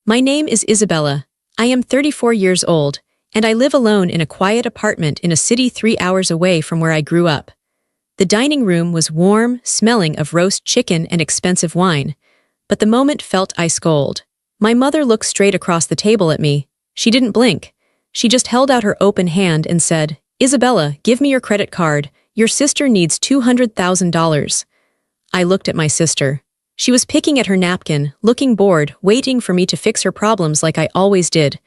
My name is Isabella. I am 34 years old, and I live alone in a quiet apartment in a city 3 hours away from where I grew up. The dining room was warm, smelling of roast chicken and expensive wine, but the moment felt ice cold. My mother looked straight across the table at me. She didn't blink. She just held out her open hand and said, "Isabella, give me your credit card. Your sister needs $200,000. I looked at my sister. She was picking at her napkin, looking bored, waiting for me to fix her problems like I always did.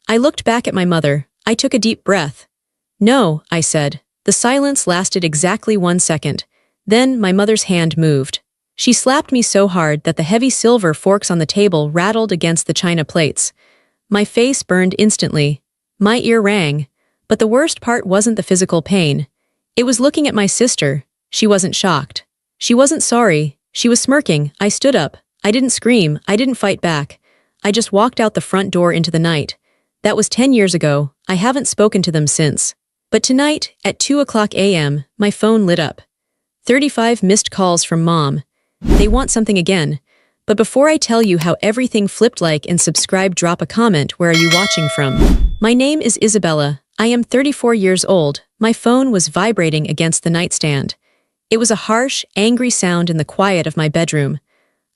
I looked back at my mother. I took a deep breath. "No," I said. The silence lasted exactly 1 second. Then my mother's hand moved. She slapped me so hard that the heavy silver forks on the table rattled against the china plates. My face burned instantly. My ear rang. But the worst part wasn't the physical pain. It was looking at my sister. She wasn't shocked. She wasn't sorry. She was smirking. I stood up. I didn't scream. I didn't fight back. I just walked out the front door into the night. That was 10 years ago. I haven't spoken to them since. But tonight, at 2:00 a.m., my phone lit up. 35 missed calls from Mom. They want something again. But before I tell you how everything flipped, like and subscribe, drop a comment. Where are you watching from? My name is Isabella. I am 34 years old. My phone was vibrating against the nightstand. It was a harsh, angry sound in the quiet of my bedroom.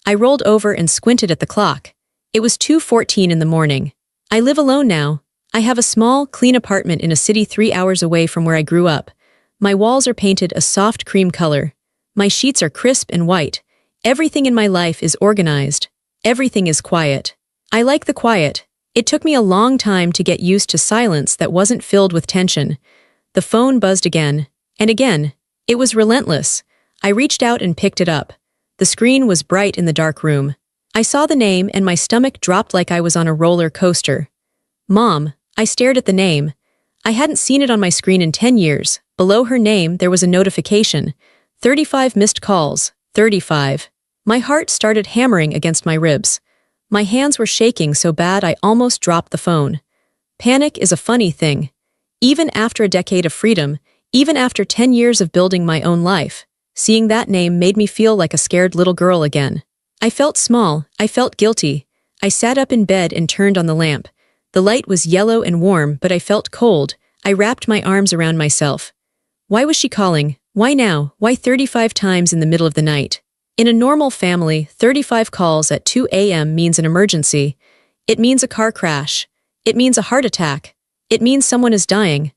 I rolled over and squinted at the clock. It was 2:14 in the morning. I live alone now. I have a small, clean apartment in a city 3 hours away from where I grew up. My walls are painted a soft cream color. My sheets are crisp and white. Everything in my life is organized. Everything is quiet. I like the quiet. It took me a long time to get used to silence that wasn't filled with tension. The phone buzzed again, and again. It was relentless. I reached out and picked it up. The screen was bright in the dark room. I saw the name and my stomach dropped like I was on a roller coaster. Mom. I stared at the name. I hadn't seen it on my screen in 10 years. Below her name there was a notification. 35 missed calls. 35. My heart started hammering against my ribs. My hands were shaking so bad I almost dropped the phone. Panic is a funny thing. Even after a decade of freedom, even after 10 years of building my own life, seeing that name made me feel like a scared little girl again. I felt small. I felt guilty. I sat up in bed and turned on the lamp. The light was yellow and warm, but I felt cold. I wrapped my arms around myself. Why was she calling? Why now? Why 35 times in the middle of the night? In a normal family, 35 calls at 2 a.m. means an emergency. It means a car crash. It means a heart attack. It means someone is dying.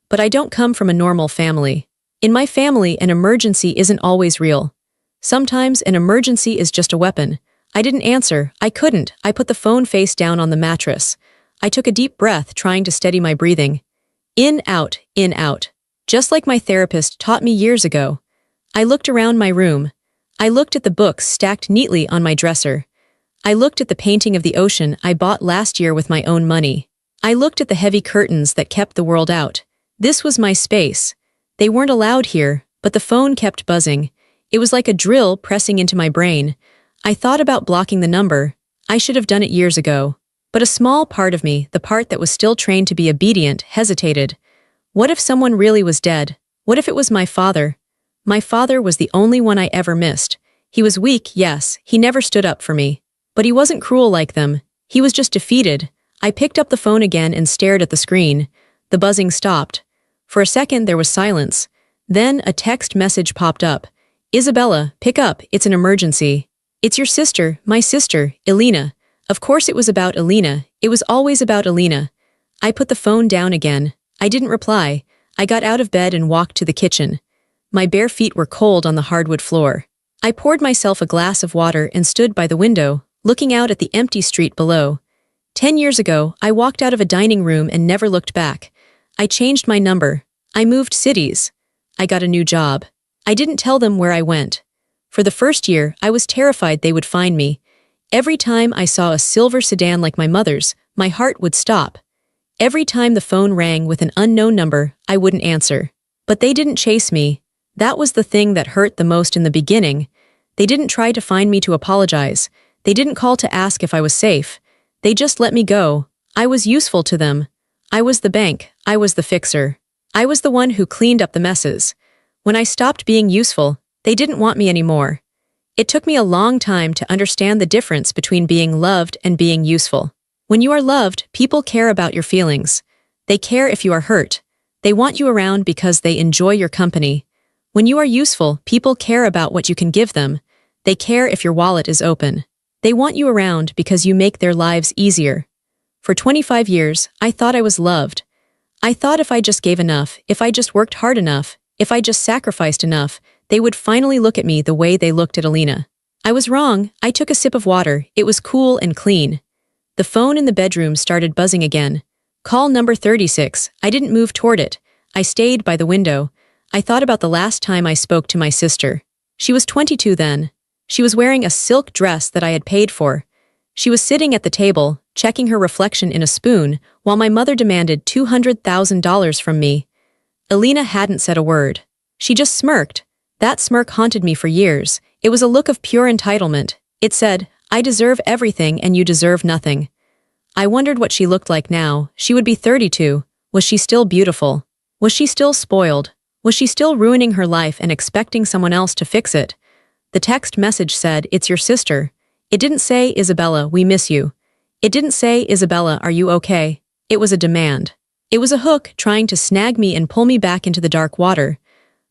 But I don't come from a normal family. In my family, an emergency isn't always real. Sometimes an emergency is just a weapon. I didn't answer. I couldn't. I put the phone face down on the mattress. I took a deep breath, trying to steady my breathing. In, out, in, out. Just like my therapist taught me years ago. I looked around my room. I looked at the books stacked neatly on my dresser. I looked at the painting of the ocean I bought last year with my own money. I looked at the heavy curtains that kept the world out. This was my space. They weren't allowed here, but the phone kept buzzing. It was like a drill pressing into my brain. I thought about blocking the number. I should have done it years ago. But a small part of me, the part that was still trained to be obedient, hesitated. What if someone really was dead? What if it was my father? My father was the only one I ever missed. He was weak, yes, he never stood up for me. But he wasn't cruel like them. He was just defeated. I picked up the phone again and stared at the screen. The buzzing stopped. For a second there was silence. Then a text message popped up. "Isabella, pick up, it's an emergency. It's your sister, my sister, Elena." Of course it was about Elena. It was always about Elena. I put the phone down again. I didn't reply. I got out of bed and walked to the kitchen. My bare feet were cold on the hardwood floor. I poured myself a glass of water and stood by the window, looking out at the empty street below. 10 years ago, I walked out of a dining room and never looked back. I changed my number. I moved cities. I got a new job. I didn't tell them where I went. For the first year, I was terrified they would find me. Every time I saw a silver sedan like my mother's, my heart would stop. Every time the phone rang with an unknown number, I wouldn't answer. But they didn't chase me. That was the thing that hurt the most in the beginning. They didn't try to find me to apologize. They didn't call to ask if I was safe. They just let me go. I was useful to them. I was the bank. I was the fixer. I was the one who cleaned up the messes. When I stopped being useful, they didn't want me anymore. It took me a long time to understand the difference between being loved and being useful. When you are loved, people care about your feelings. They care if you are hurt. They want you around because they enjoy your company. When you are useful, people care about what you can give them. They care if your wallet is open. They want you around because you make their lives easier. For 25 years, I thought I was loved. I thought if I just gave enough, if I just worked hard enough, if I just sacrificed enough, they would finally look at me the way they looked at Alina. I was wrong. I took a sip of water. It was cool and clean. The phone in the bedroom started buzzing again. Call number 36. I didn't move toward it. I stayed by the window. I thought about the last time I spoke to my sister. She was 22 then. She was wearing a silk dress that I had paid for. She was sitting at the table, checking her reflection in a spoon, while my mother demanded $200,000 from me. Alina hadn't said a word. She just smirked. That smirk haunted me for years. It was a look of pure entitlement. It said, I deserve everything and you deserve nothing. I wondered what she looked like now. She would be 32. Was she still beautiful? Was she still spoiled? Was she still ruining her life and expecting someone else to fix it? The text message said, it's your sister. It didn't say, Isabella, we miss you. It didn't say, Isabella, are you okay? It was a demand. It was a hook trying to snag me and pull me back into the dark water.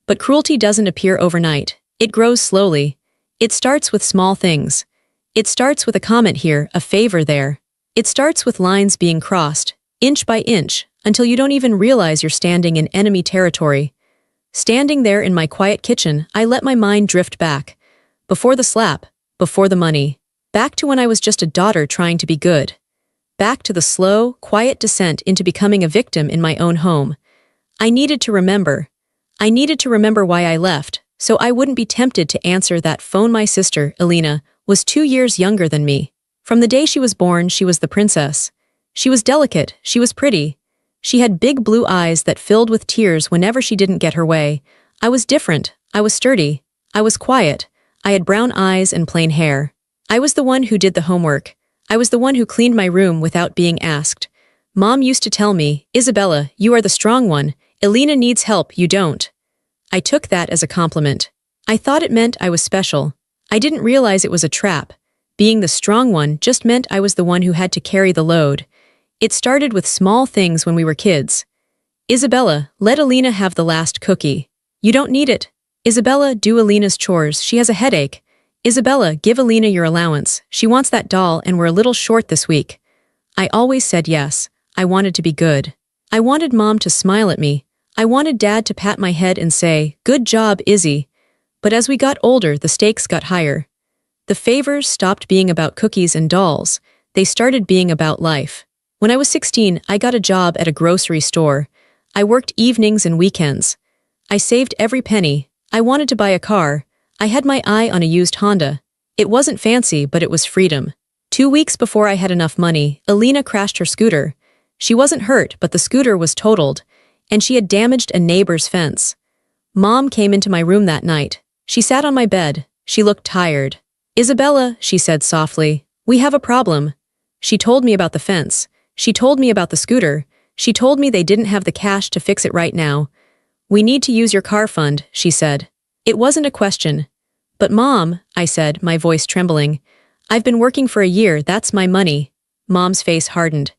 But cruelty doesn't appear overnight. It grows slowly. It starts with small things. It starts with a comment here, a favor there. It starts with lines being crossed, inch by inch, until you don't even realize you're standing in enemy territory. Standing there in my quiet kitchen, I let my mind drift back. Before the slap, before the money. Back to when I was just a daughter trying to be good. Back to the slow, quiet descent into becoming a victim in my own home. I needed to remember. I needed to remember why I left, so I wouldn't be tempted to answer that phone. My sister, Alina, was 2 years younger than me. From the day she was born, she was the princess. She was delicate, she was pretty. She had big blue eyes that filled with tears whenever she didn't get her way. I was different, I was sturdy, I was quiet. I had brown eyes and plain hair. I was the one who did the homework. I was the one who cleaned my room without being asked. Mom used to tell me, Isabella, you are the strong one. Alina needs help, you don't. I took that as a compliment. I thought it meant I was special. I didn't realize it was a trap. Being the strong one just meant I was the one who had to carry the load. It started with small things when we were kids. Isabella, let Alina have the last cookie. You don't need it. Isabella, do Alina's chores, she has a headache. Isabella, give Alina your allowance, she wants that doll and we're a little short this week. I always said yes. I wanted to be good. I wanted Mom to smile at me. I wanted Dad to pat my head and say, good job, Izzy. But as we got older, the stakes got higher. The favors stopped being about cookies and dolls. They started being about life. When I was 16, I got a job at a grocery store. I worked evenings and weekends. I saved every penny. I wanted to buy a car. I had my eye on a used Honda. It wasn't fancy, but it was freedom. 2 weeks before I had enough money, Alina crashed her scooter. She wasn't hurt, but the scooter was totaled, and she had damaged a neighbor's fence. Mom came into my room that night. She sat on my bed. She looked tired. Isabella, she said softly, we have a problem. She told me about the fence. She told me about the scooter. She told me they didn't have the cash to fix it right now. We need to use your car fund, she said. It wasn't a question. But Mom, I said, my voice trembling, I've been working for a year, that's my money. Mom's face hardened.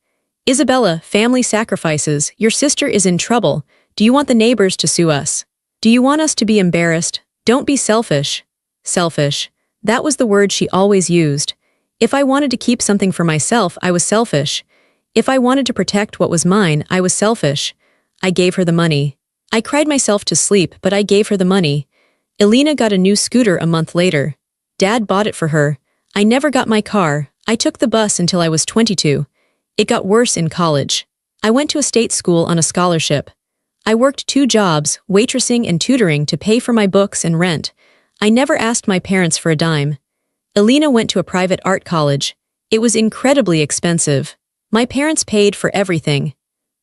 Isabella, family sacrifices, your sister is in trouble. Do you want the neighbors to sue us? Do you want us to be embarrassed? Don't be selfish. Selfish. That was the word she always used. If I wanted to keep something for myself, I was selfish. If I wanted to protect what was mine, I was selfish. I gave her the money. I cried myself to sleep, but I gave her the money. Alina got a new scooter a month later. Dad bought it for her. I never got my car. I took the bus until I was 22. It got worse in college. I went to a state school on a scholarship. I worked 2 jobs, waitressing and tutoring, to pay for my books and rent. I never asked my parents for a dime. Alina went to a private art college. It was incredibly expensive. My parents paid for everything.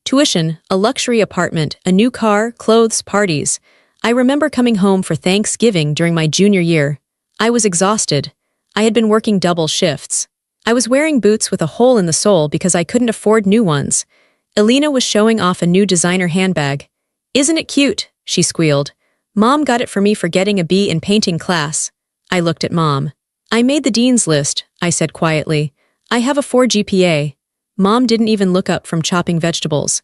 Tuition, a luxury apartment, a new car, clothes, parties. I remember coming home for Thanksgiving during my junior year. I was exhausted. I had been working double shifts. I was wearing boots with a hole in the sole because I couldn't afford new ones. Alina was showing off a new designer handbag. Isn't it cute? She squealed. Mom got it for me for getting a B in painting class. I looked at Mom. I made the dean's list, I said quietly. I have a 4 GPA. Mom didn't even look up from chopping vegetables.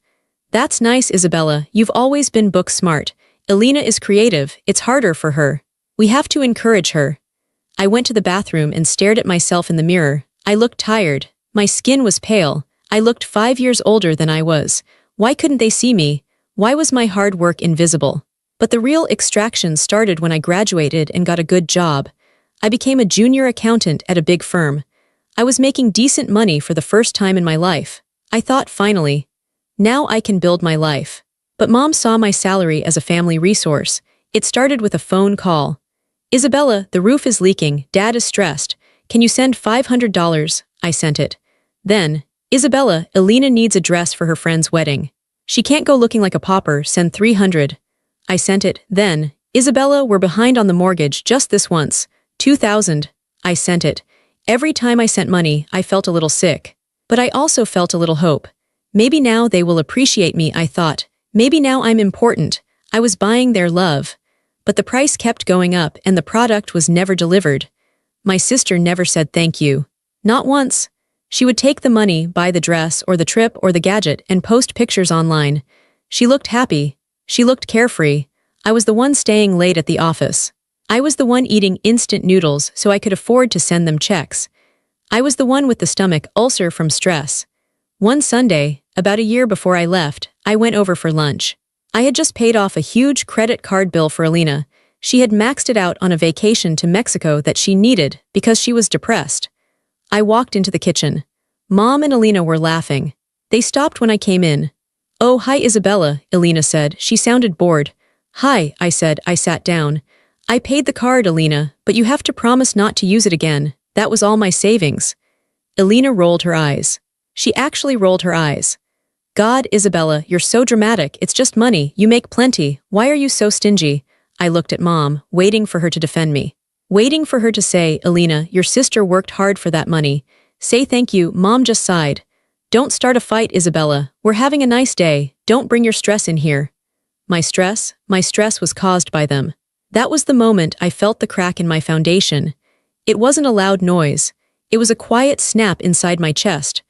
That's nice, Isabella. You've always been book smart. Elena is creative. It's harder for her. We have to encourage her. I went to the bathroom and stared at myself in the mirror. I looked tired. My skin was pale. I looked 5 years older than I was. Why couldn't they see me? Why was my hard work invisible? But the real extraction started when I graduated and got a good job. I became a junior accountant at a big firm. I was making decent money for the first time in my life. I thought, finally, now I can build my life. But Mom saw my salary as a family resource. It started with a phone call. Isabella, the roof is leaking. Dad is stressed. Can you send $500? I sent it. Then, Isabella, Elena needs a dress for her friend's wedding. She can't go looking like a pauper. Send $300. I sent it. Then, Isabella, we're behind on the mortgage just this once. $2,000. I sent it. Every time I sent money, I felt a little sick. But I also felt a little hope. Maybe now they will appreciate me, I thought. Maybe now I'm important. I was buying their love. But the price kept going up and the product was never delivered. My sister never said thank you. Not once. She would take the money, buy the dress or the trip or the gadget, and post pictures online. She looked happy. She looked carefree. I was the one staying late at the office. I was the one eating instant noodles so I could afford to send them checks. I was the one with the stomach ulcer from stress. One Sunday, about a year before I left, I went over for lunch. I had just paid off a huge credit card bill for Elena. She had maxed it out on a vacation to Mexico that she needed because she was depressed. I walked into the kitchen. Mom and Elena were laughing. They stopped when I came in. Oh, hi, Isabella, Elena said. She sounded bored. Hi, I said. I sat down. I paid the card, Elena, but you have to promise not to use it again. That was all my savings. Elena rolled her eyes. She actually rolled her eyes. God, Isabella, you're so dramatic. It's just money. You make plenty. Why are you so stingy? I looked at Mom, waiting for her to defend me. Waiting for her to say, Elena, your sister worked hard for that money. Say thank you. Mom just sighed. Don't start a fight, Isabella. We're having a nice day. Don't bring your stress in here. My stress was caused by them. That was the moment I felt the crack in my foundation. It wasn't a loud noise. It was a quiet snap inside my chest.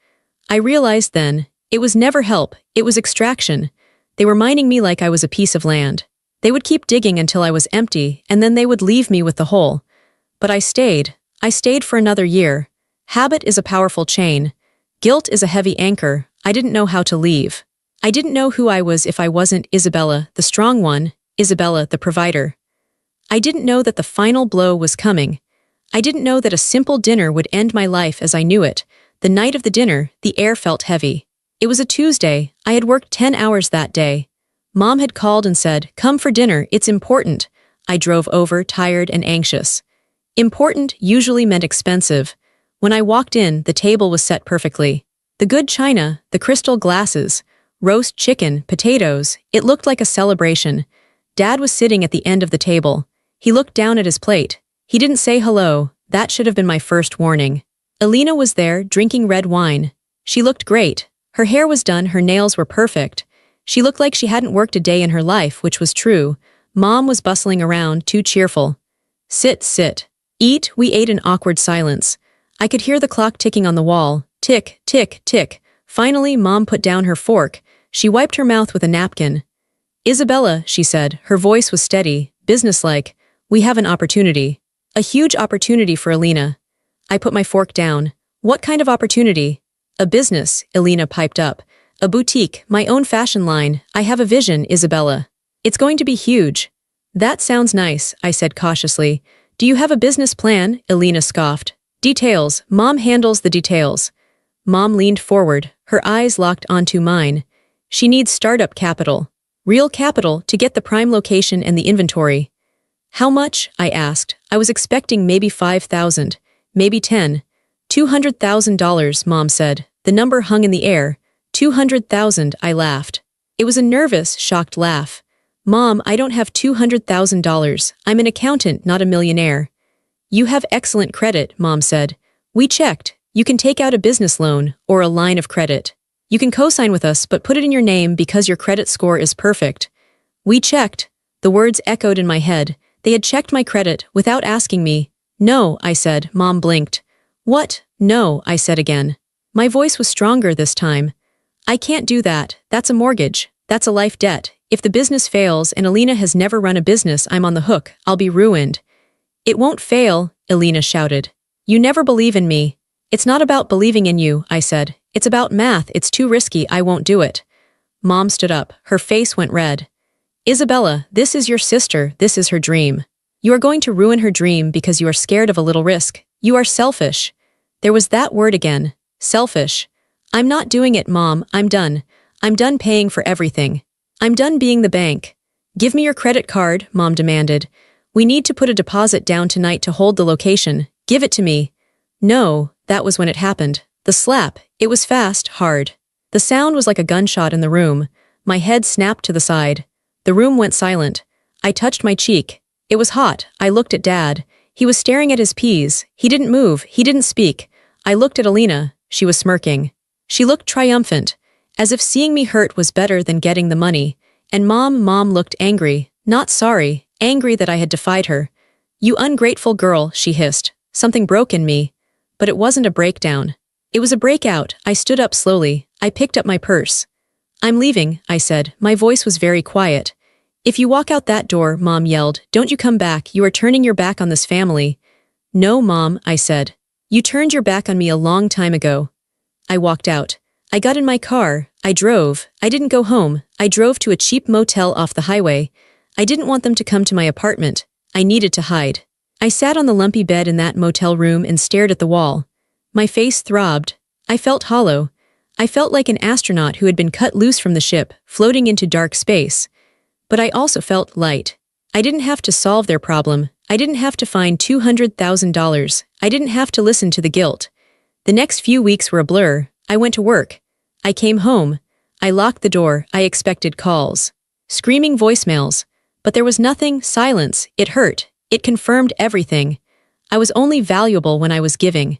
I realized then, it was never help, it was extraction. They were mining me like I was a piece of land. They would keep digging until I was empty, and then they would leave me with the hole. But I stayed. I stayed for another year. Habit is a powerful chain. Guilt is a heavy anchor. I didn't know how to leave. I didn't know who I was if I wasn't Isabella, the strong one, Isabella, the provider. I didn't know that the final blow was coming. I didn't know that a simple dinner would end my life as I knew it. The night of the dinner, the air felt heavy. It was a Tuesday. I had worked 10 hours that day. Mom had called and said, come for dinner, it's important. I drove over, tired and anxious. Important usually meant expensive. When I walked in, the table was set perfectly. The good china, the crystal glasses, roast chicken, potatoes, it looked like a celebration. Dad was sitting at the end of the table. He looked down at his plate. He didn't say hello. That should have been my first warning. Elena was there, drinking red wine. She looked great. Her hair was done, her nails were perfect. She looked like she hadn't worked a day in her life, which was true. Mom was bustling around, too cheerful. Sit, sit. Eat. We ate in awkward silence. I could hear the clock ticking on the wall. Tick, tick, tick. Finally, Mom put down her fork. She wiped her mouth with a napkin. Isabella, she said. Her voice was steady, businesslike. We have an opportunity. A huge opportunity for Elena. I put my fork down. What kind of opportunity? A business, Elena piped up. A boutique, my own fashion line. I have a vision, Isabella. It's going to be huge. That sounds nice, I said cautiously. Do you have a business plan? Elena scoffed. Details. Mom handles the details. Mom leaned forward, her eyes locked onto mine. She needs startup capital. Real capital to get the prime location and the inventory. How much? I asked. I was expecting maybe 5,000, maybe 10. $200,000, Mom said. The number hung in the air. 200,000, I laughed. It was a nervous, shocked laugh. Mom, I don't have $200,000. I'm an accountant, not a millionaire. You have excellent credit, Mom said. We checked. You can take out a business loan or a line of credit. You can co-sign with us, but put it in your name because your credit score is perfect. We checked. The words echoed in my head. They had checked my credit without asking me. No, I said. Mom blinked. What? No, I said again. My voice was stronger this time. I can't do that. That's a mortgage. That's a life debt. If the business fails and Alina has never run a business, I'm on the hook. I'll be ruined. It won't fail, Alina shouted. You never believe in me. It's not about believing in you, I said. It's about math. It's too risky. I won't do it. Mom stood up. Her face went red. Isabella, this is your sister. This is her dream. You are going to ruin her dream because you are scared of a little risk. You are selfish. There was that word again. Selfish. I'm not doing it, Mom. I'm done. I'm done paying for everything. I'm done being the bank. Give me your credit card, Mom demanded. We need to put a deposit down tonight to hold the location. Give it to me. No, that was when it happened. The slap. It was fast, hard. The sound was like a gunshot in the room. My head snapped to the side. The room went silent. I touched my cheek. It was hot. I looked at Dad. He was staring at his peas. He didn't move. He didn't speak. I looked at Alina. She was smirking. She looked triumphant, as if seeing me hurt was better than getting the money. And Mom looked angry, not sorry, angry that I had defied her. You ungrateful girl, she hissed. Something broke in me. But it wasn't a breakdown. It was a breakout. I stood up slowly. I picked up my purse. I'm leaving, I said. My voice was very quiet. If you walk out that door, Mom yelled, don't you come back. You are turning your back on this family. No, Mom, I said. You turned your back on me a long time ago. I walked out. I got in my car. I drove. I didn't go home. I drove to a cheap motel off the highway. I didn't want them to come to my apartment. I needed to hide. I sat on the lumpy bed in that motel room and stared at the wall. My face throbbed. I felt hollow. I felt like an astronaut who had been cut loose from the ship, floating into dark space. But I also felt light. I didn't have to solve their problem. I didn't have to find $200,000. I didn't have to listen to the guilt. The next few weeks were a blur. I went to work. I came home. I locked the door. I expected calls. Screaming voicemails. But there was nothing, silence. It hurt. It confirmed everything. I was only valuable when I was giving.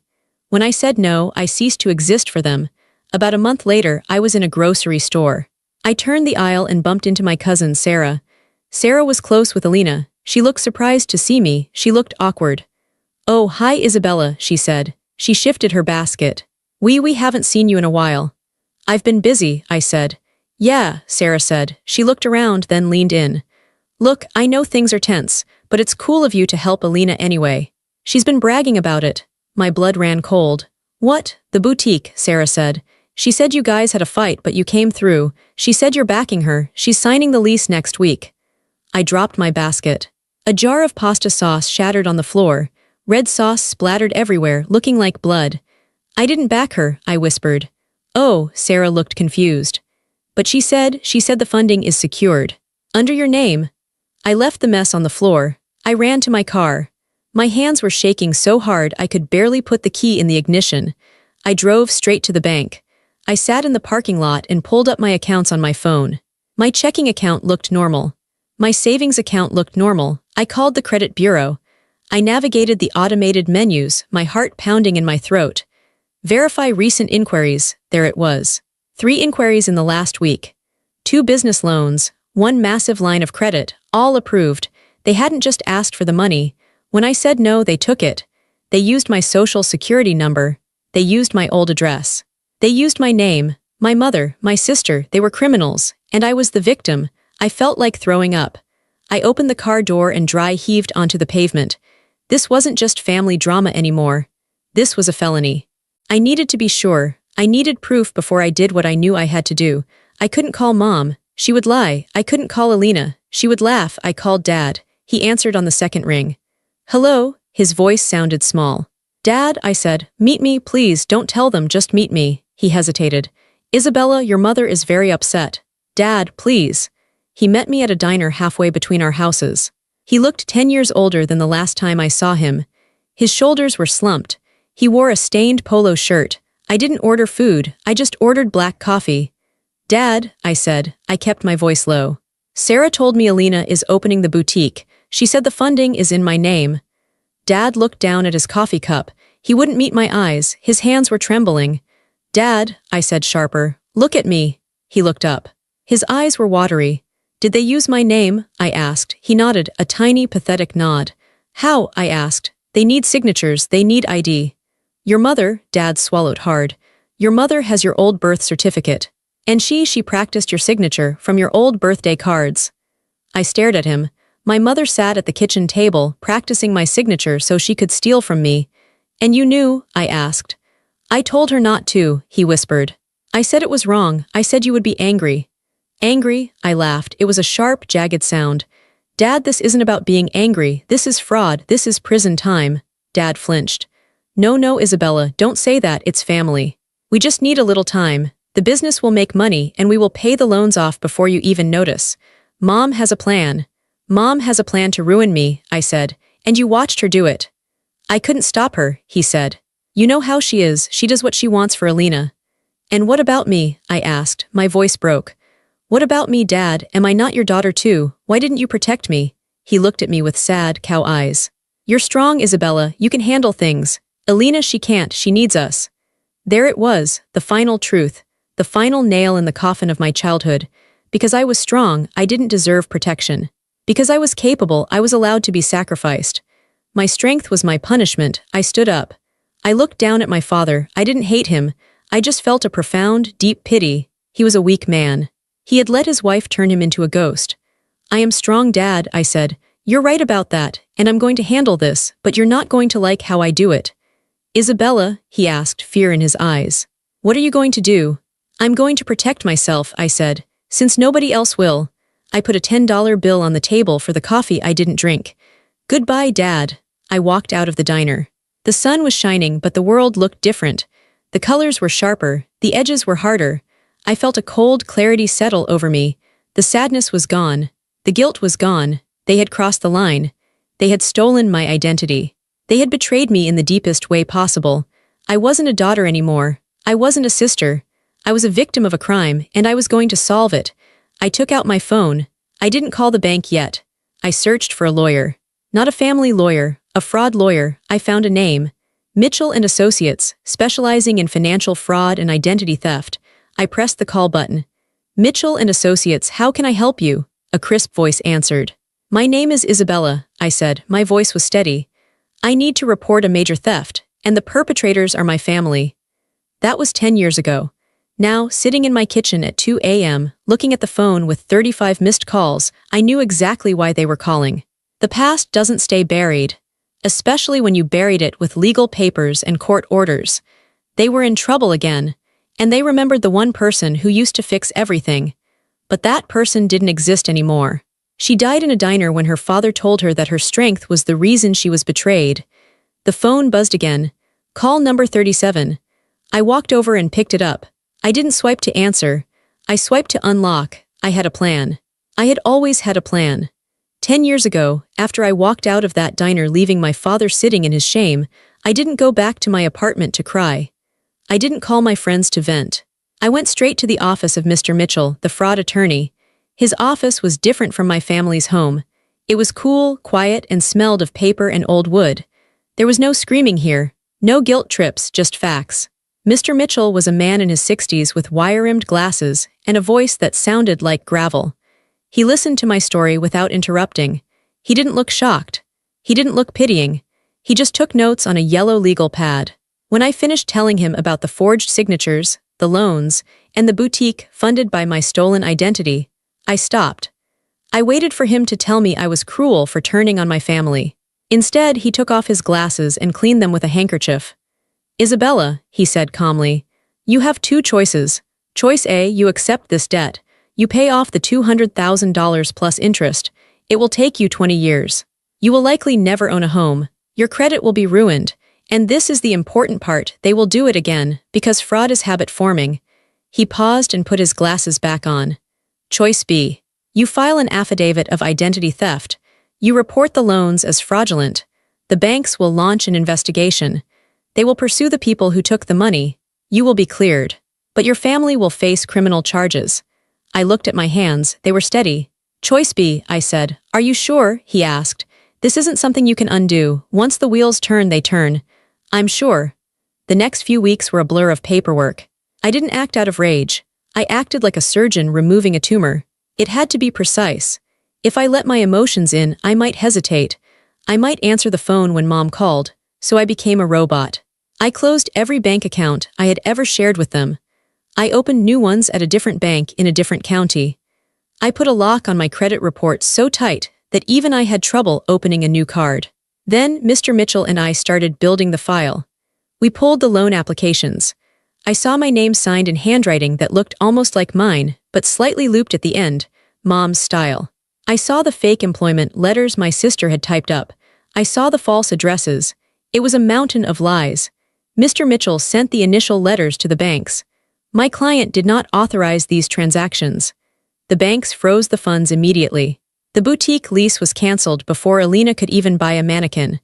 When I said no, I ceased to exist for them. About a month later, I was in a grocery store. I turned the aisle and bumped into my cousin, Sarah. Sarah was close with Alina. She looked surprised to see me. She looked awkward. Oh, hi, Isabella, she said. She shifted her basket. We haven't seen you in a while. I've been busy, I said. Yeah, Sarah said. She looked around, then leaned in. Look, I know things are tense, but it's cool of you to help Alina anyway. She's been bragging about it. My blood ran cold. What? The boutique, Sarah said. She said you guys had a fight, but you came through. She said you're backing her. She's signing the lease next week. I dropped my basket. A jar of pasta sauce shattered on the floor. Red sauce splattered everywhere, looking like blood. I didn't back her, I whispered. Oh, Sarah looked confused. But she said the funding is secured. Under your name. I left the mess on the floor. I ran to my car. My hands were shaking so hard I could barely put the key in the ignition. I drove straight to the bank. I sat in the parking lot and pulled up my accounts on my phone. My checking account looked normal. My savings account looked normal. I called the credit bureau. I navigated the automated menus, my heart pounding in my throat. Verify recent inquiries. There it was. 3 inquiries in the last week. 2 business loans, 1 massive line of credit, all approved. They hadn't just asked for the money. When I said no, they took it. They used my social security number. They used my old address. They used my name, my mother, my sister. They were criminals, and I was the victim. I felt like throwing up. I opened the car door and dry heaved onto the pavement. This wasn't just family drama anymore. This was a felony. I needed to be sure. I needed proof before I did what I knew I had to do. I couldn't call Mom. She would lie. I couldn't call Alina. She would laugh. I called Dad. He answered on the second ring. Hello? His voice sounded small. Dad, I said, meet me, please. Don't tell them, just meet me. He hesitated. Isabella, your mother is very upset. Dad, please. He met me at a diner halfway between our houses. He looked 10 years older than the last time I saw him. His shoulders were slumped. He wore a stained polo shirt. I didn't order food. I just ordered black coffee. Dad, I said. I kept my voice low. Sarah told me Alina is opening the boutique. She said the funding is in my name. Dad looked down at his coffee cup. He wouldn't meet my eyes. His hands were trembling. Dad, I said sharper, look at me. He looked up. His eyes were watery. Did they use my name? I asked. He nodded, a tiny, pathetic nod. How? I asked. They need signatures. They need ID. Your mother, Dad swallowed hard. Your mother has your old birth certificate. And she practiced your signature from your old birthday cards. I stared at him. My mother sat at the kitchen table, practicing my signature so she could steal from me. And you knew? I asked. I told her not to, he whispered. I said it was wrong. I said you would be angry. Angry? I laughed. It was a sharp, jagged sound. Dad, this isn't about being angry. This is fraud. This is prison time. Dad flinched. No, Isabella, don't say that. It's family. We just need a little time. The business will make money and we will pay the loans off before you even notice. Mom has a plan. Mom has a plan to ruin me, I said, and you watched her do it. I couldn't stop her, he said. You know how she is. She does what she wants for Alina. And what about me? I asked. My voice broke. What about me, Dad? Am I not your daughter too? Why didn't you protect me? He looked at me with sad, cow eyes. You're strong, Isabella. You can handle things. Alina, she can't. She needs us. There it was, the final truth. The final nail in the coffin of my childhood. Because I was strong, I didn't deserve protection. Because I was capable, I was allowed to be sacrificed. My strength was my punishment. I stood up. I looked down at my father. I didn't hate him. I just felt a profound, deep pity. He was a weak man. He had let his wife turn him into a ghost. I am strong, Dad, I said. You're right about that, and I'm going to handle this, but you're not going to like how I do it. Isabella, he asked, fear in his eyes. What are you going to do? I'm going to protect myself, I said, since nobody else will. I put a $10 bill on the table for the coffee I didn't drink. Goodbye, Dad. I walked out of the diner. The sun was shining, but the world looked different. The colors were sharper, the edges were harder. I felt a cold clarity settle over me. The sadness was gone. The guilt was gone. They had crossed the line. They had stolen my identity. They had betrayed me in the deepest way possible. I wasn't a daughter anymore. I wasn't a sister. I was a victim of a crime, and I was going to solve it. I took out my phone. I didn't call the bank yet. I searched for a lawyer. Not a family lawyer, a fraud lawyer. I found a name. Mitchell & Associates, specializing in financial fraud and identity theft. I pressed the call button. Mitchell & Associates, how can I help you? A crisp voice answered. My name is Isabella, I said. My voice was steady. I need to report a major theft, and the perpetrators are my family. That was 10 years ago. Now, sitting in my kitchen at 2 a.m., looking at the phone with 35 missed calls, I knew exactly why they were calling. The past doesn't stay buried, especially when you buried it with legal papers and court orders. They were in trouble again, and they remembered the one person who used to fix everything. But that person didn't exist anymore. She died in a diner when her father told her that her strength was the reason she was betrayed. The phone buzzed again. Call number 37. I walked over and picked it up. I didn't swipe to answer. I swiped to unlock. I had a plan. I had always had a plan. 10 years ago, after I walked out of that diner leaving my father sitting in his shame, I didn't go back to my apartment to cry. I didn't call my friends to vent. I went straight to the office of Mr. Mitchell, the fraud attorney. His office was different from my family's home. It was cool, quiet, and smelled of paper and old wood. There was no screaming here, no guilt trips, just facts. Mr. Mitchell was a man in his 60s with wire-rimmed glasses and a voice that sounded like gravel. He listened to my story without interrupting. He didn't look shocked. He didn't look pitying. He just took notes on a yellow legal pad. When I finished telling him about the forged signatures, the loans, and the boutique funded by my stolen identity, I stopped. I waited for him to tell me I was cruel for turning on my family. Instead, he took off his glasses and cleaned them with a handkerchief. Isabella, he said calmly, you have two choices. Choice A, you accept this debt. You pay off the $200,000 plus interest. It will take you 20 years. You will likely never own a home. Your credit will be ruined. And this is the important part, they will do it again, because fraud is habit forming. He paused and put his glasses back on. Choice B. You file an affidavit of identity theft. You report the loans as fraudulent. The banks will launch an investigation. They will pursue the people who took the money. You will be cleared. But your family will face criminal charges. I looked at my hands. They were steady. Choice B, I said. Are you sure? He asked. This isn't something you can undo. Once the wheels turn, they turn. I'm sure. The next few weeks were a blur of paperwork. I didn't act out of rage. I acted like a surgeon removing a tumor. It had to be precise. If I let my emotions in, I might hesitate. I might answer the phone when Mom called. So I became a robot. I closed every bank account I had ever shared with them. I opened new ones at a different bank in a different county. I put a lock on my credit report so tight that even I had trouble opening a new card. Then Mr. Mitchell and I started building the file. We pulled the loan applications. I saw my name signed in handwriting that looked almost like mine, but slightly looped at the end, Mom's style. I saw the fake employment letters my sister had typed up. I saw the false addresses. It was a mountain of lies. Mr. Mitchell sent the initial letters to the banks. My client did not authorize these transactions. The banks froze the funds immediately. The boutique lease was canceled before Alina could even buy a mannequin.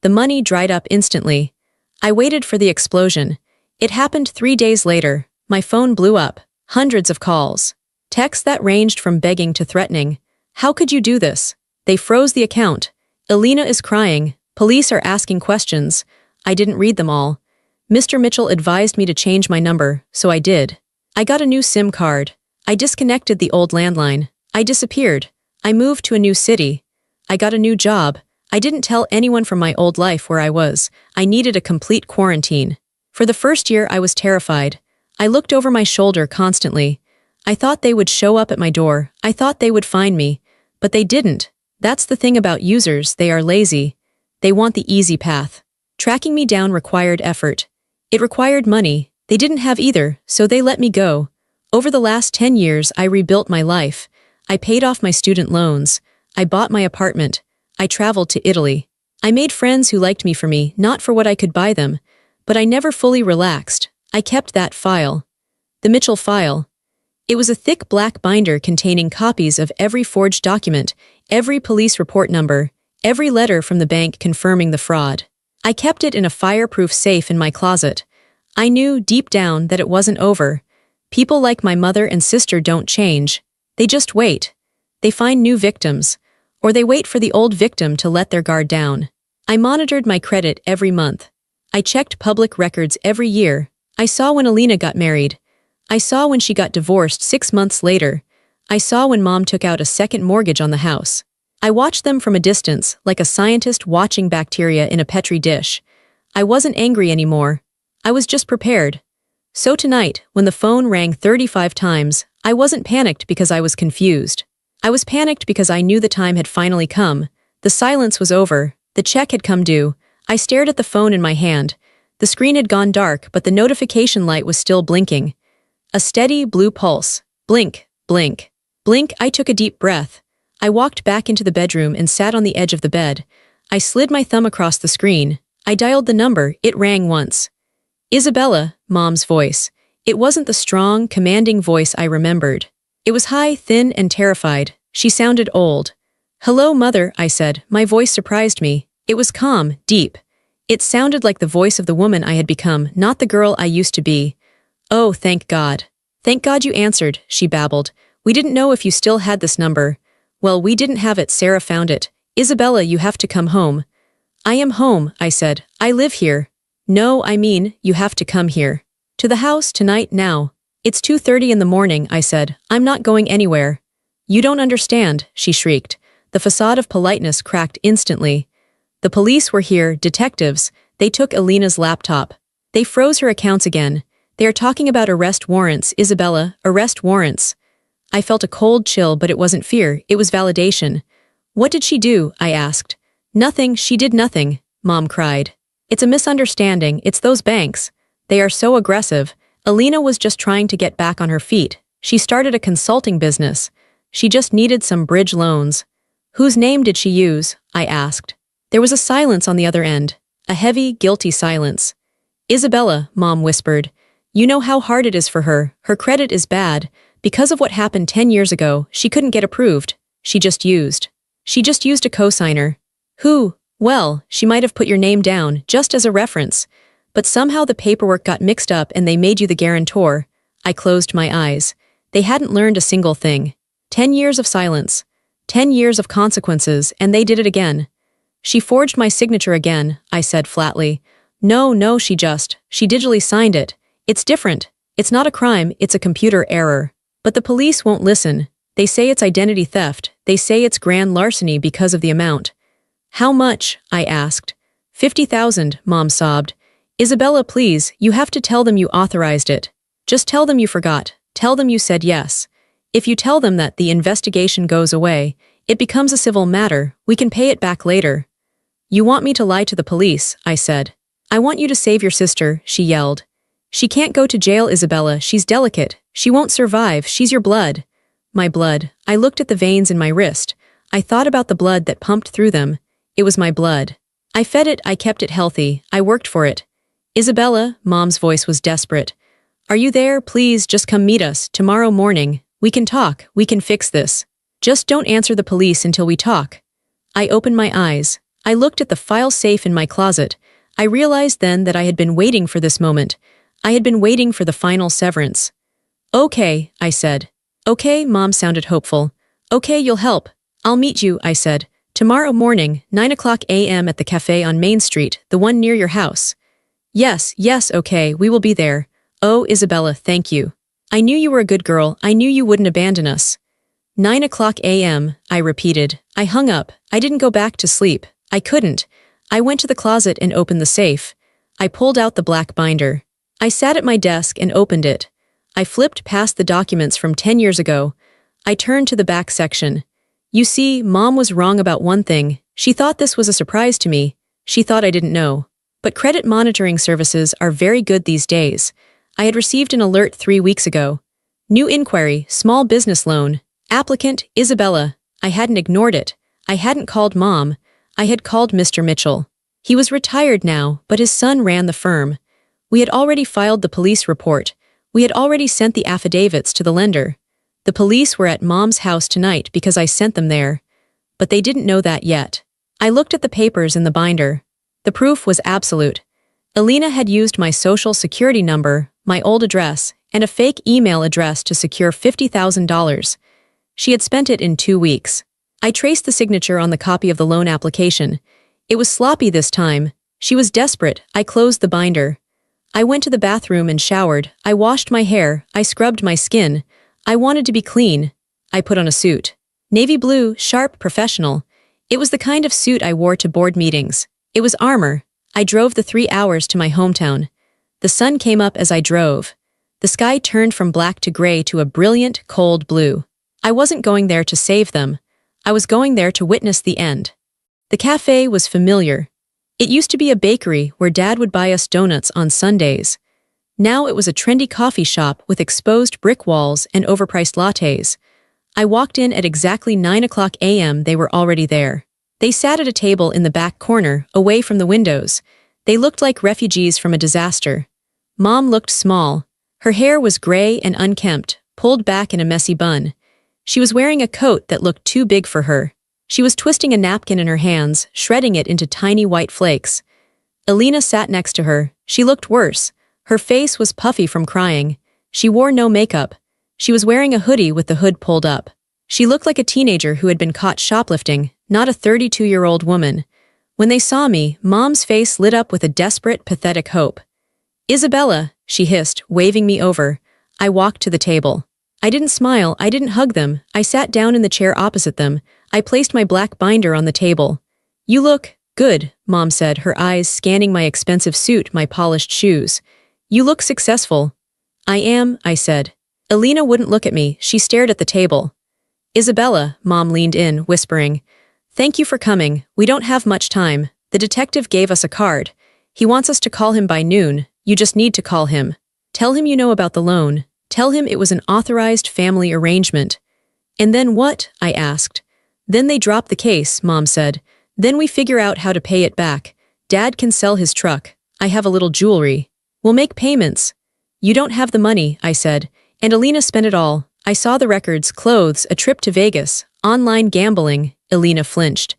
The money dried up instantly. I waited for the explosion. It happened 3 days later. My phone blew up. Hundreds of calls. Texts that ranged from begging to threatening. How could you do this? They froze the account. Alina is crying. Police are asking questions. I didn't read them all. Mr. Mitchell advised me to change my number, so I did. I got a new SIM card. I disconnected the old landline. I disappeared. I moved to a new city. I got a new job. I didn't tell anyone from my old life where I was. I needed a complete quarantine. For the first year, I was terrified. I looked over my shoulder constantly. I thought they would show up at my door. I thought they would find me. But they didn't. That's the thing about users, they are lazy. They want the easy path. Tracking me down required effort. It required money. They didn't have either, so they let me go. Over the last 10 years, I rebuilt my life. I paid off my student loans. I bought my apartment. I traveled to Italy. I made friends who liked me for me, not for what I could buy them. But I never fully relaxed. I kept that file. The Mitchell file. It was a thick black binder containing copies of every forged document, every police report number, every letter from the bank confirming the fraud. I kept it in a fireproof safe in my closet. I knew deep down that it wasn't over. People like my mother and sister don't change. They just wait. They find new victims. Or they wait for the old victim to let their guard down. I monitored my credit every month. I checked public records every year. I saw when Alina got married. I saw when she got divorced 6 months later. I saw when Mom took out a second mortgage on the house. I watched them from a distance, like a scientist watching bacteria in a Petri dish. I wasn't angry anymore. I was just prepared. So tonight, when the phone rang 35 times, I wasn't panicked because I was confused. I was panicked because I knew the time had finally come. The silence was over. The check had come due. I stared at the phone in my hand. The screen had gone dark, but the notification light was still blinking. A steady blue pulse. Blink, blink, blink. I took a deep breath. I walked back into the bedroom and sat on the edge of the bed. I slid my thumb across the screen. I dialed the number. It rang once. Isabella, Mom's voice. It wasn't the strong, commanding voice I remembered. It was high, thin, and terrified. She sounded old. Hello, Mother, I said. My voice surprised me. It was calm, deep. It sounded like the voice of the woman I had become, not the girl I used to be. Oh, thank God. Thank God you answered, she babbled. We didn't know if you still had this number. Well, we didn't have it. Sarah found it. Isabella, you have to come home. I am home, I said. I live here. No, I mean, you have to come here. To the house, tonight, now. It's 2:30 in the morning, I said. I'm not going anywhere. You don't understand, she shrieked. The facade of politeness cracked instantly. The police were here, detectives. They took Alina's laptop. They froze her accounts again. They are talking about arrest warrants, Isabella, arrest warrants. I felt a cold chill, but it wasn't fear, it was validation. What did she do? I asked. Nothing, she did nothing, Mom cried. It's a misunderstanding, it's those banks. They are so aggressive. Alina was just trying to get back on her feet. She started a consulting business. She just needed some bridge loans. Whose name did she use? I asked. There was a silence on the other end. A heavy, guilty silence. Isabella, Mom whispered. You know how hard it is for her. Her credit is bad. Because of what happened 10 years ago, she couldn't get approved. She just used a cosigner. Who? Well, she might have put your name down, just as a reference. But somehow the paperwork got mixed up and they made you the guarantor. I closed my eyes. They hadn't learned a single thing. 10 years of silence. 10 years of consequences, and they did it again. She forged my signature again, I said flatly. No, she digitally signed it. It's different. It's not a crime, it's a computer error. But the police won't listen. They say it's identity theft. They say it's grand larceny because of the amount. How much? I asked. 50,000, Mom sobbed. Isabella, please, you have to tell them you authorized it. Just tell them you forgot. Tell them you said yes. If you tell them that the investigation goes away, it becomes a civil matter, we can pay it back later. You want me to lie to the police, I said. I want you to save your sister, she yelled. She can't go to jail, Isabella, she's delicate. She won't survive, she's your blood. My blood. I looked at the veins in my wrist. I thought about the blood that pumped through them. It was my blood. I fed it, I kept it healthy, I worked for it. Isabella, Mom's voice was desperate. Are you there? Please, just come meet us, tomorrow morning. We can talk, we can fix this. Just don't answer the police until we talk. I opened my eyes. I looked at the file safe in my closet. I realized then that I had been waiting for this moment. I had been waiting for the final severance. Okay, I said. Okay, Mom sounded hopeful. Okay, you'll help. I'll meet you, I said. Tomorrow morning, 9 a.m. at the cafe on Main Street, the one near your house. Yes, okay, we will be there. Oh, Isabella, thank you. I knew you were a good girl, I knew you wouldn't abandon us. 9 a.m., I repeated. I hung up. I didn't go back to sleep. I couldn't. I went to the closet and opened the safe. I pulled out the black binder. I sat at my desk and opened it. I flipped past the documents from 10 years ago. I turned to the back section. You see, Mom was wrong about one thing. She thought this was a surprise to me. She thought I didn't know. But credit monitoring services are very good these days. I had received an alert 3 weeks ago. New inquiry, small business loan. Applicant, Isabella. I hadn't ignored it. I hadn't called Mom. I had called Mr. Mitchell. He was retired now, but his son ran the firm. We had already filed the police report. We had already sent the affidavits to the lender. The police were at Mom's house tonight because I sent them there. But they didn't know that yet. I looked at the papers in the binder. The proof was absolute. Alina had used my social security number, my old address, and a fake email address to secure $50,000. She had spent it in 2 weeks. I traced the signature on the copy of the loan application. It was sloppy this time. She was desperate. I closed the binder. I went to the bathroom and showered. I washed my hair. I scrubbed my skin. I wanted to be clean. I put on a suit. Navy blue, sharp, professional. It was the kind of suit I wore to board meetings. It was armor. I drove the 3 hours to my hometown. The sun came up as I drove. The sky turned from black to gray to a brilliant, cold blue. I wasn't going there to save them. I was going there to witness the end. The cafe was familiar. It used to be a bakery where Dad would buy us donuts on Sundays. Now it was a trendy coffee shop with exposed brick walls and overpriced lattes. I walked in at exactly 9 a.m. They were already there. They sat at a table in the back corner, away from the windows. They looked like refugees from a disaster. Mom looked small. Her hair was gray and unkempt, pulled back in a messy bun. She was wearing a coat that looked too big for her. She was twisting a napkin in her hands, shredding it into tiny white flakes. Alina sat next to her. She looked worse. Her face was puffy from crying. She wore no makeup. She was wearing a hoodie with the hood pulled up. She looked like a teenager who had been caught shoplifting, not a 32-year-old woman. When they saw me, Mom's face lit up with a desperate, pathetic hope. Isabella, she hissed, waving me over. I walked to the table. I didn't smile, I didn't hug them. I sat down in the chair opposite them. I placed my black binder on the table. You look good, Mom said, her eyes scanning my expensive suit, my polished shoes. You look successful. I am, I said. Alina wouldn't look at me, she stared at the table. Isabella, Mom leaned in, whispering. Thank you for coming, we don't have much time. The detective gave us a card. He wants us to call him by noon. You just need to call him. Tell him you know about the loan. Tell him it was an authorized family arrangement. And then what? I asked. Then they drop the case, Mom said. Then we figure out how to pay it back. Dad can sell his truck. I have a little jewelry. We'll make payments. You don't have the money, I said. And Alina spent it all. I saw the records, clothes, a trip to Vegas, online gambling. Alina flinched.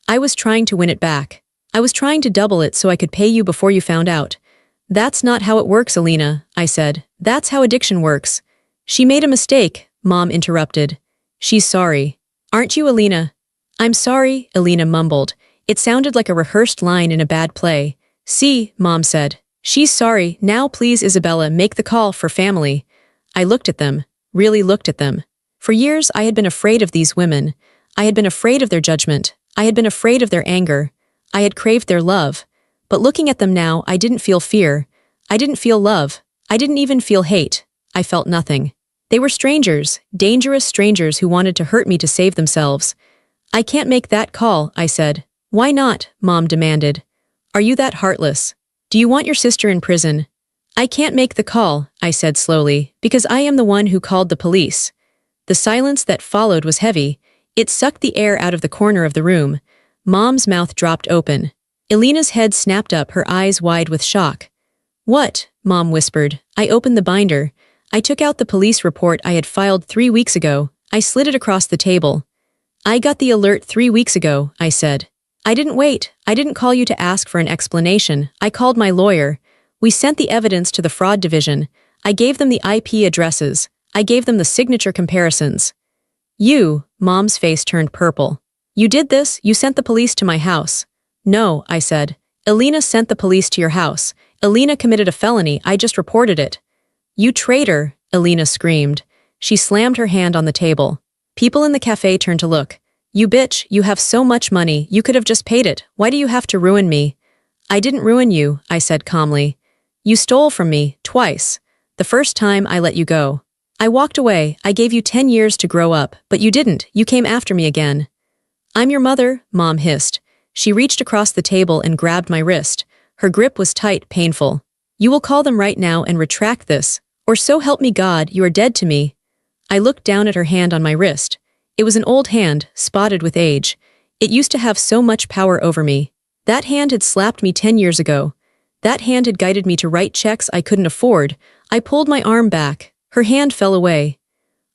I was trying to win it back. I was trying to double it so I could pay you before you found out. That's not how it works, Alina, I said. That's how addiction works. She made a mistake, Mom interrupted. She's sorry. Aren't you, Alina? I'm sorry, Alina mumbled. It sounded like a rehearsed line in a bad play. See, Mom said. She's sorry. Now please, Isabella, make the call for family. I looked at them, really looked at them. For years I had been afraid of these women. I had been afraid of their judgment. I had been afraid of their anger. I had craved their love. But looking at them now, I didn't feel fear. I didn't feel love. I didn't even feel hate. I felt nothing. They were strangers, dangerous strangers who wanted to hurt me to save themselves. I can't make that call, I said. Why not? Mom demanded. Are you that heartless? Do you want your sister in prison? I can't make the call, I said slowly, because I am the one who called the police. The silence that followed was heavy. It sucked the air out of the corner of the room. Mom's mouth dropped open. Elena's head snapped up, her eyes wide with shock. What? Mom whispered. I opened the binder. I took out the police report I had filed 3 weeks ago. I slid it across the table. I got the alert 3 weeks ago, I said. I didn't wait. I didn't call you to ask for an explanation. I called my lawyer. We sent the evidence to the fraud division. I gave them the IP addresses. I gave them the signature comparisons. You, Mom's face turned purple. You did this? You sent the police to my house. No, I said. Elena sent the police to your house. Elena committed a felony. I just reported it. You traitor, Elena screamed. She slammed her hand on the table. People in the cafe turned to look. You bitch, you have so much money, you could have just paid it. Why do you have to ruin me? I didn't ruin you, I said calmly. You stole from me, twice. The first time I let you go. I walked away. I gave you 10 years to grow up, but you didn't. You came after me again. I'm your mother, Mom hissed. She reached across the table and grabbed my wrist. Her grip was tight, painful. You will call them right now and retract this, or so help me God, you are dead to me. I looked down at her hand on my wrist. It was an old hand, spotted with age. It used to have so much power over me. That hand had slapped me 10 years ago. That hand had guided me to write checks I couldn't afford. I pulled my arm back. Her hand fell away.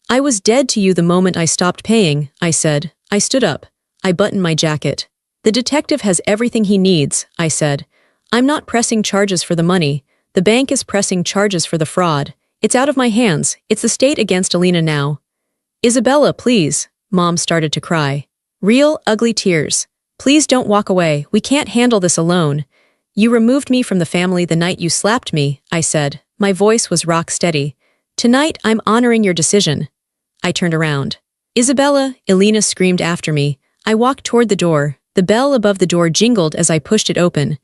I was dead to you the moment I stopped paying, I said. I stood up. I buttoned my jacket. The detective has everything he needs, I said. I'm not pressing charges for the money. The bank is pressing charges for the fraud. It's out of my hands. It's the state against Elena now. Isabella, please. Mom started to cry. Real, ugly tears. Please don't walk away. We can't handle this alone. You removed me from the family the night you slapped me, I said. My voice was rock steady. Tonight, I'm honoring your decision. I turned around. Isabella, Elena screamed after me. I walked toward the door. The bell above the door jingled as I pushed it open.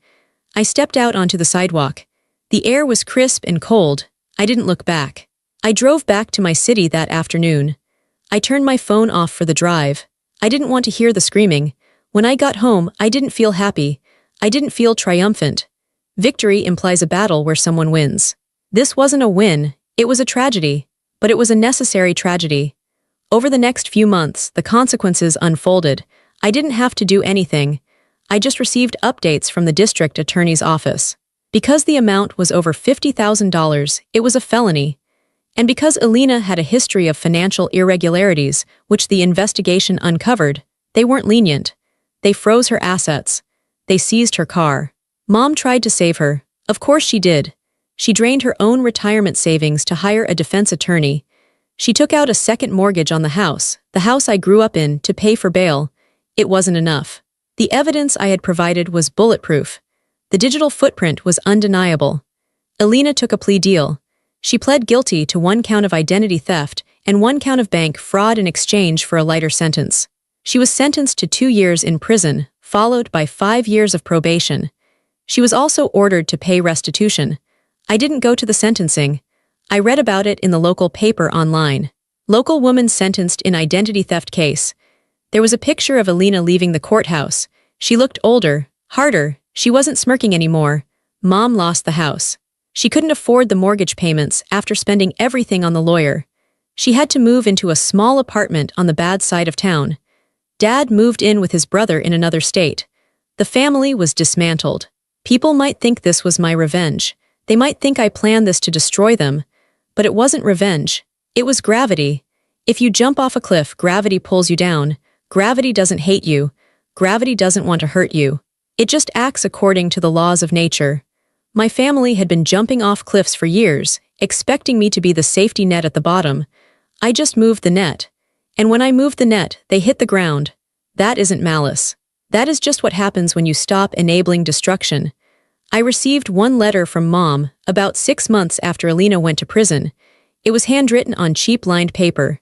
I stepped out onto the sidewalk. The air was crisp and cold. I didn't look back. I drove back to my city that afternoon. I turned my phone off for the drive. I didn't want to hear the screaming. When I got home, I didn't feel happy. I didn't feel triumphant. Victory implies a battle where someone wins. This wasn't a win. It was a tragedy. But it was a necessary tragedy. Over the next few months, the consequences unfolded. I didn't have to do anything. I just received updates from the district attorney's office. Because the amount was over $50,000, it was a felony. And because Elena had a history of financial irregularities, which the investigation uncovered, they weren't lenient. They froze her assets. They seized her car. Mom tried to save her. Of course she did. She drained her own retirement savings to hire a defense attorney. She took out a second mortgage on the house I grew up in, to pay for bail. It wasn't enough. The evidence I had provided was bulletproof. The digital footprint was undeniable. Elena took a plea deal. She pled guilty to 1 count of identity theft and 1 count of bank fraud in exchange for a lighter sentence. She was sentenced to 2 years in prison, followed by 5 years of probation. She was also ordered to pay restitution. I didn't go to the sentencing. I read about it in the local paper online. Local woman sentenced in identity theft case. There was a picture of Elena leaving the courthouse. She looked older, harder. She wasn't smirking anymore. Mom lost the house. She couldn't afford the mortgage payments after spending everything on the lawyer. She had to move into a small apartment on the bad side of town. Dad moved in with his brother in another state. The family was dismantled. People might think this was my revenge. They might think I planned this to destroy them. But it wasn't revenge. It was gravity. If you jump off a cliff, gravity pulls you down. Gravity doesn't hate you. Gravity doesn't want to hurt you. It just acts according to the laws of nature. My family had been jumping off cliffs for years, expecting me to be the safety net at the bottom. I just moved the net. And when I moved the net, they hit the ground. That isn't malice. That is just what happens when you stop enabling destruction. I received 1 letter from Mom about 6 months after Elena went to prison. It was handwritten on cheap lined paper.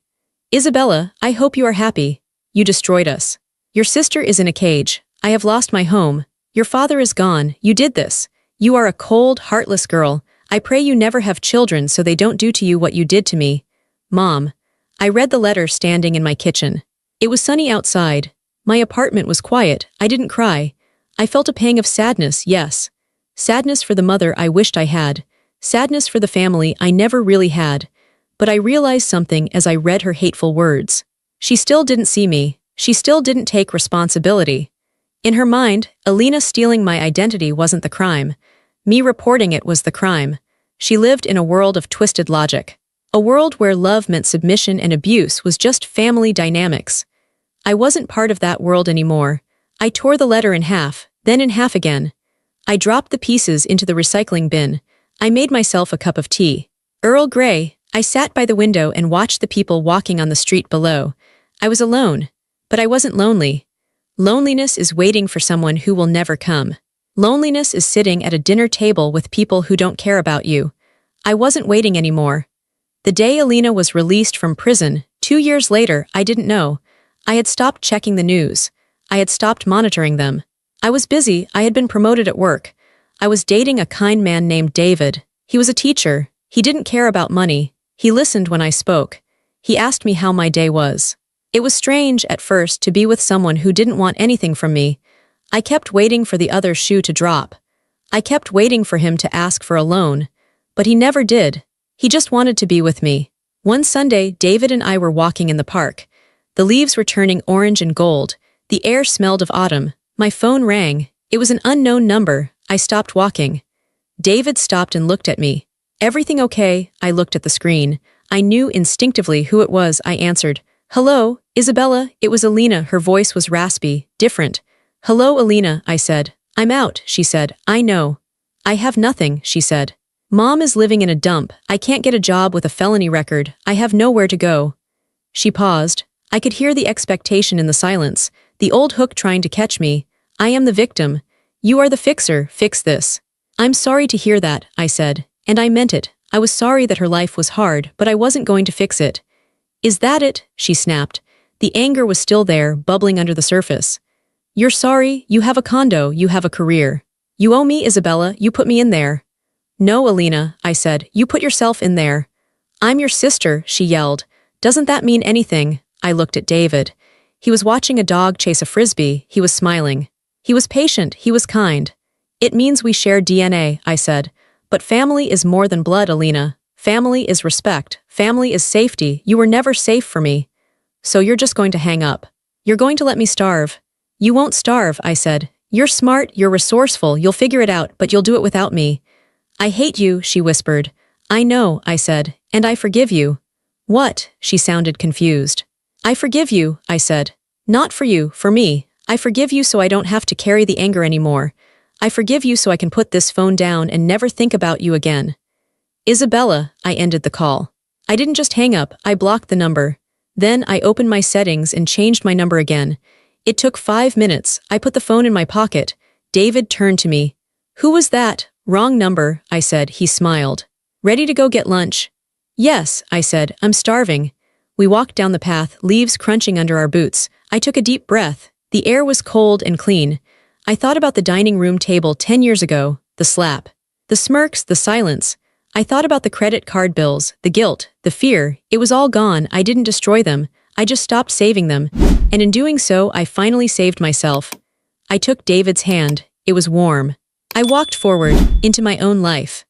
Isabella, I hope you are happy. You destroyed us. Your sister is in a cage. I have lost my home. Your father is gone. You did this. You are a cold, heartless girl. I pray you never have children so they don't do to you what you did to me. Mom. I read the letter standing in my kitchen. It was sunny outside. My apartment was quiet. I didn't cry. I felt a pang of sadness, yes. Sadness for the mother I wished I had. Sadness for the family I never really had. But I realized something as I read her hateful words. She still didn't see me. She still didn't take responsibility. In her mind, Alina stealing my identity wasn't the crime. Me reporting it was the crime. She lived in a world of twisted logic. A world where love meant submission and abuse was just family dynamics. I wasn't part of that world anymore. I tore the letter in half, then in half again. I dropped the pieces into the recycling bin. I made myself a cup of tea. Earl Grey. I sat by the window and watched the people walking on the street below. I was alone, but I wasn't lonely. Loneliness is waiting for someone who will never come. Loneliness is sitting at a dinner table with people who don't care about you. I wasn't waiting anymore. The day Alina was released from prison, 2 years later, I didn't know. I had stopped checking the news. I had stopped monitoring them. I was busy. I had been promoted at work. I was dating a kind man named David. He was a teacher. He didn't care about money. He listened when I spoke. He asked me how my day was. It was strange, at first, to be with someone who didn't want anything from me. I kept waiting for the other shoe to drop. I kept waiting for him to ask for a loan. But he never did. He just wanted to be with me. One Sunday, David and I were walking in the park. The leaves were turning orange and gold. The air smelled of autumn. My phone rang. It was an unknown number. I stopped walking. David stopped and looked at me. Everything okay? I looked at the screen. I knew instinctively who it was. I answered. Hello, Isabella. It was Alina. Her voice was raspy, different. Hello, Alina, I said. I'm out, she said. I know. I have nothing, she said. Mom is living in a dump. I can't get a job with a felony record. I have nowhere to go. She paused. I could hear the expectation in the silence, the old hook trying to catch me. I am the victim. You are the fixer. Fix this. I'm sorry to hear that, I said. And I meant it. I was sorry that her life was hard, but I wasn't going to fix it. Is that it? She snapped. The anger was still there, bubbling under the surface. You're sorry? You have a condo, you have a career. You owe me, Isabella, you put me in there. No, Alina, I said, you put yourself in there. I'm your sister, she yelled. Doesn't that mean anything? I looked at David. He was watching a dog chase a frisbee. He was smiling. He was patient, he was kind. It means we share DNA, I said. But family is more than blood, Alina. Family is respect. Family is safety. You were never safe for me. So you're just going to hang up. You're going to let me starve. You won't starve, I said. You're smart, you're resourceful, you'll figure it out, but you'll do it without me. I hate you, she whispered. I know, I said, and I forgive you. What? She sounded confused. I forgive you, I said. Not for you, for me. I forgive you so I don't have to carry the anger anymore. I forgive you so I can put this phone down and never think about you again. Isabella, I ended the call. I didn't just hang up, I blocked the number. Then I opened my settings and changed my number again. It took 5 minutes. I put the phone in my pocket. David turned to me. Who was that? Wrong number, I said. He smiled. Ready to go get lunch? Yes, I said. I'm starving. We walked down the path, leaves crunching under our boots. I took a deep breath. The air was cold and clean. I thought about the dining room table 10 years ago, the slap, the smirks, the silence. I thought about the credit card bills, the guilt, the fear. It was all gone. I didn't destroy them. I just stopped saving them. And in doing so, I finally saved myself. I took David's hand. It was warm. I walked forward, into my own life.